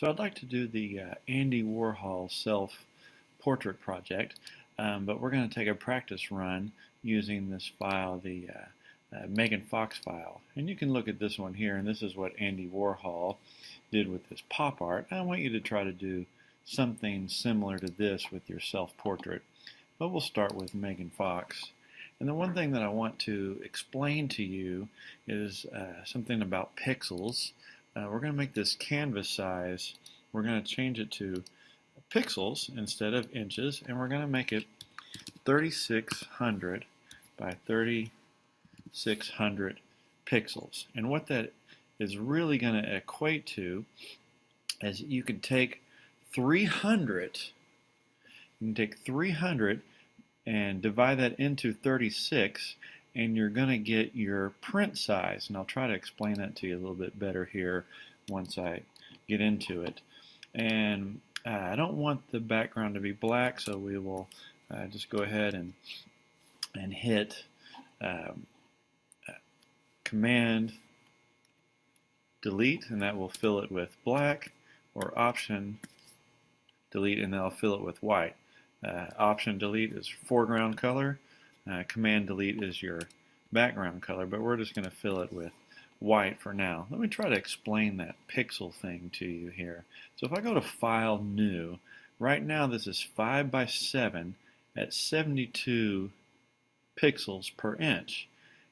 So I'd like to do the Andy Warhol self-portrait project, but we're going to take a practice run using this file, the Megan Fox file. And you can look at this one here, and this is what Andy Warhol did with this pop art. I want you to try to do something similar to this with your self-portrait, but we'll start with Megan Fox. And the one thing that I want to explain to you is something about pixels. We're going to make this canvas size, we're going to change it to pixels instead of inches, and we're going to make it 3600 by 3600 pixels. And what that is really going to equate to is you can take 300 and divide that into 36, and you're going to get your print size. And I'll try to explain that to you a little bit better here once I get into it. And I don't want the background to be black, so we will just go ahead and hit Command Delete, and that will fill it with black, or Option Delete, and that'll fill it with white. Option Delete is foreground color. Command Delete is your background color, but we're just going to fill it with white for now. Let me try to explain that pixel thing to you here. So if I go to File, New, right now this is 5 by 7 at 72 pixels per inch,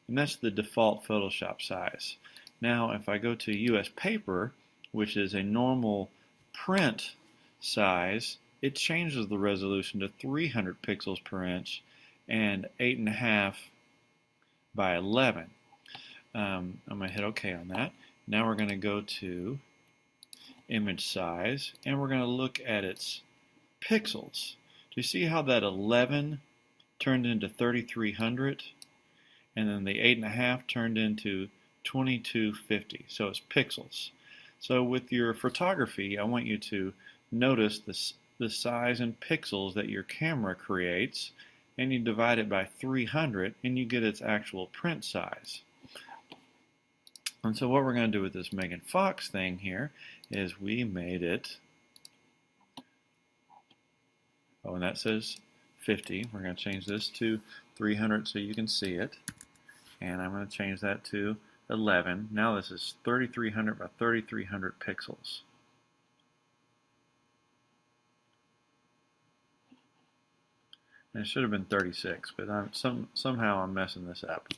and that's the default Photoshop size. Now if I go to US Paper, which is a normal print size, it changes the resolution to 300 pixels per inch and 8.5 by 11. I'm going to hit OK on that. Now we're going to go to image size, and we're going to look at its pixels. Do you see how that 11 turned into 3300, and then the 8.5 turned into 2250? So it's pixels. So with your photography, I want you to notice the size in pixels that your camera creates, and you divide it by 300, and you get its actual print size. And so what we're going to do with this Megan Fox thing here is we made it, and that says 50. We're going to change this to 300 so you can see it, and I'm going to change that to 11. Now this is 3300 by 3300 pixels. And it should have been 36, but somehow I'm messing this up.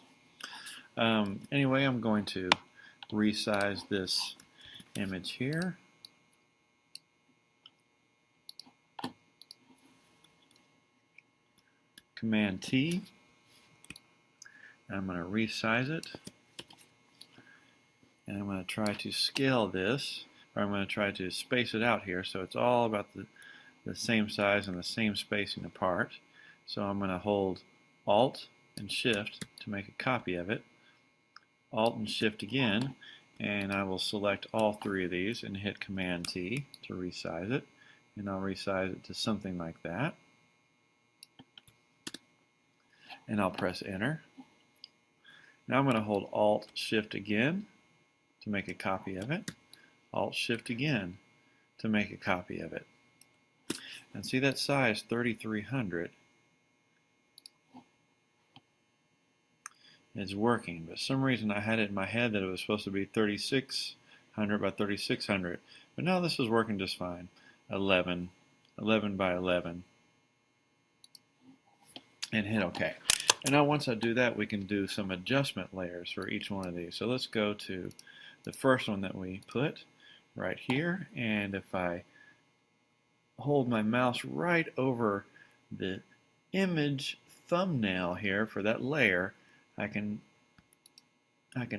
Anyway, I'm going to resize this image here. Command T. And I'm going to resize it. And I'm going to try to scale this, or I'm going to try to space it out here so it's all about the same size and the same spacing apart. So I'm going to hold Alt and Shift to make a copy of it. Alt and Shift again, and I will select all three of these and hit Command T to resize it. And I'll resize it to something like that. And I'll press Enter. Now I'm going to hold Alt Shift again to make a copy of it. Alt Shift again to make a copy of it. And see that size 3300 is working, but for some reason I had it in my head that it was supposed to be 3600 by 3600, but now this is working just fine. 11 by 11, and hit OK. And now once I do that, we can do some adjustment layers for each one of these. So let's go to the first one that we put right here, and if I hold my mouse right over the image thumbnail here for that layer, I can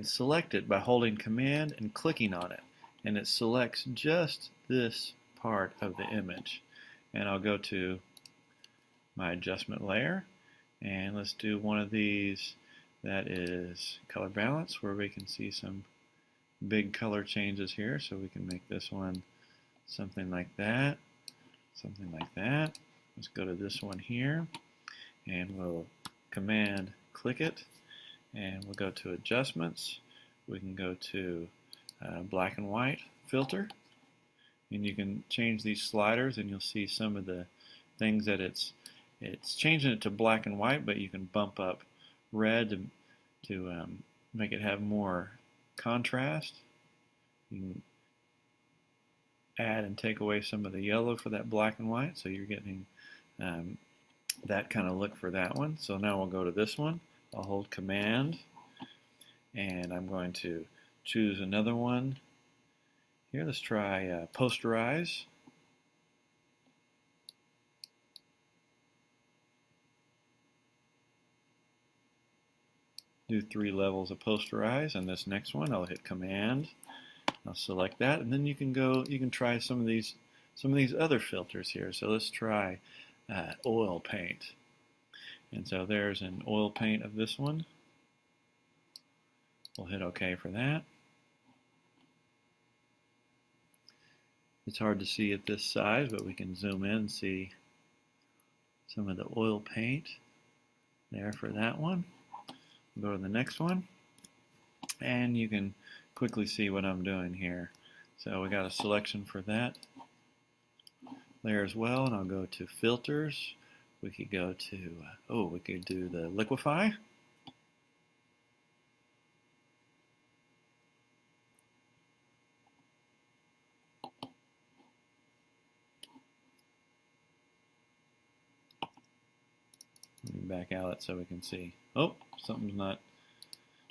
select it by holding Command and clicking on it, and it selects just this part of the image. And I'll go to my adjustment layer, and let's do one of these that is color balance, where we can see some big color changes here. So we can make this one something like that, something like that. Let's go to this one here, and we'll Command click it, and we'll go to Adjustments. We can go to Black and White Filter, and you can change these sliders, and you'll see some of the things that it's changing it to black and white, but you can bump up red to make it have more contrast. You can add and take away some of the yellow for that black and white, so you're getting that kind of look for that one. So now we'll go to this one. I'll hold Command, and I'm going to choose another one. Here, let's try Posterize. Do 3 levels of Posterize, and this next one I'll hit Command. I'll select that, and then you can try some of these other filters here. So let's try oil paint. And so there's an oil paint of this one. We'll hit OK for that. It's hard to see at this size, but we can zoom in and see some of the oil paint there for that one. We'll go to the next one, and you can quickly see what I'm doing here. So we got a selection for that there as well, and I'll go to Filters. We could go to, we could do the Liquify. Let me back out it so we can see. Oh, something's not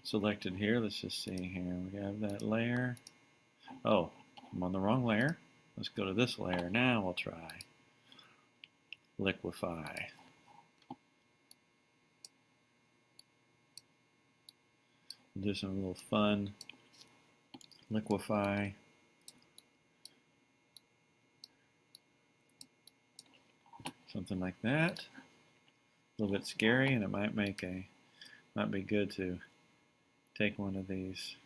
selected here. Let's just see here. We have that layer. Oh, I'm on the wrong layer. Let's go to this layer. Now we'll try Liquify. Do some little fun Liquify. Something like that. A little bit scary, and it might be good to take one of these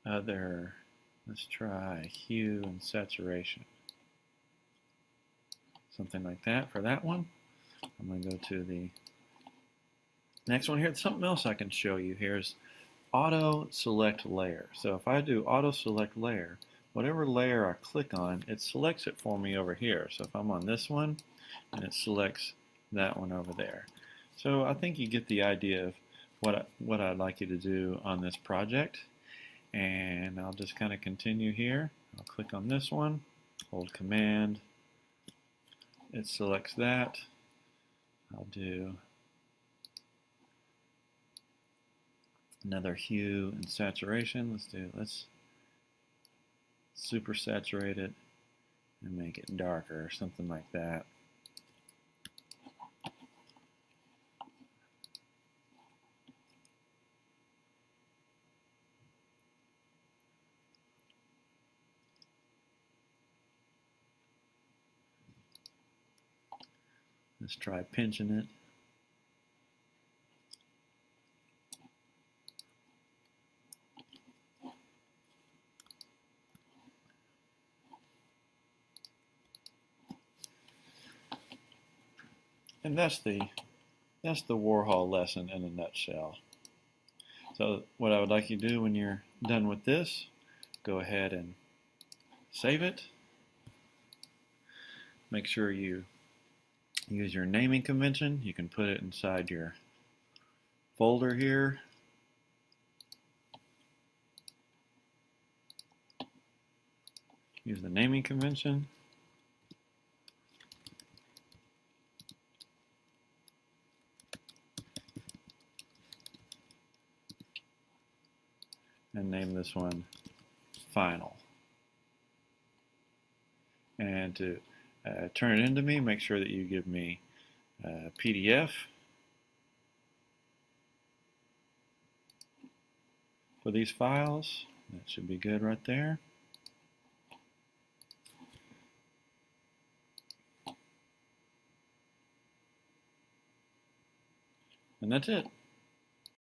other, let's try hue and saturation. Something like that for that one. I'm going to go to the next one here. Something else I can show you here is auto select layer. So if I do auto select layer, whatever layer I click on, it selects it for me over here. So if I'm on this one, and it selects that one over there. So I think you get the idea of what I'd like you to do on this project. And I'll just kind of continue here. I'll click on this one, hold Command. It selects that. I'll do another hue and saturation. Let's super saturate it and make it darker or something like that. Let's try pinching it. And that's the Warhol lesson in a nutshell. So what I would like you to do when you're done with this, go ahead and save it. Make sure you use your naming convention. You can put it inside your folder here. Use the naming convention. And name this one Final. And to turn it into me, make sure that you give me PDF for these files. That should be good right there. And that's it.